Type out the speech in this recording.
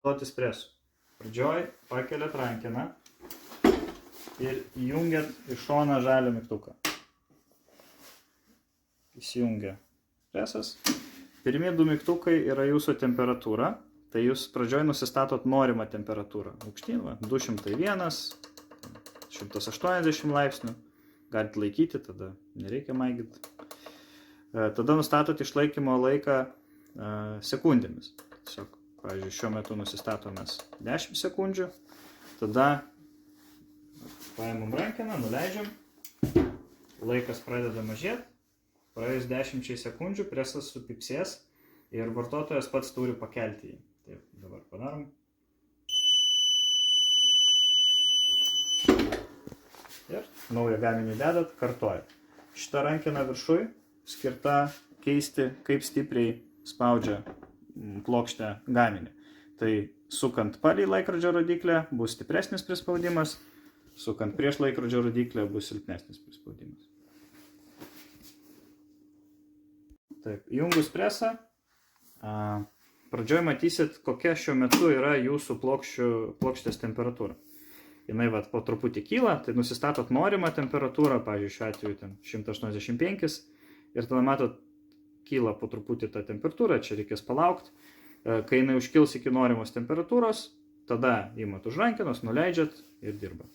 Duotis presu. Pradžioj pakeliat rankeną ir įjungiat iš šoną žalią mygtuką. Įsijungia presas. Pirmi du mygtukai yra jūsų temperatūra, tai jūs pradžioj nusistatot norimą temperatūrą. Aukštyn, 201, 180 laipsnių. Galite laikyti, tada nereikia maigyti. Tada nustatot išlaikymo laiką sekundėmis. Tiesiog, pavyzdžiui, šiuo metu nusistatomės 10 sekundžių. Tada paimam rankeną, nuleidžiam. Laikas pradeda mažėti. Praėjus 10 sekundžių presas supipsės ir vartotojas pats turi pakelti jį. Taip, dabar padarom. Ir naują gaminį dedat, kartuojat. Šitą rankeną viršui skirta keisti, kaip stipriai spaudžia plokštę gaminį. Tai sukant palei laikrodžio rodyklę bus stipresnis prispaudimas, sukant prieš laikrodžio rodyklę bus silpnesnis prispaudimas. Taip, įjungus presą, pradžioj matysit, kokia šiuo metu yra jūsų plokštės temperatūra. Jinai po truputį kyla, tai nusistatot norimą temperatūrą, pavyzdžiui, šiuo atveju 185, ir tada matot, kyla po truputį tą temperatūrą, čia reikės palaukti. Kai jinai užkils iki norimos temperatūros, tada imat už rankenos, nuleidžiat ir dirbat.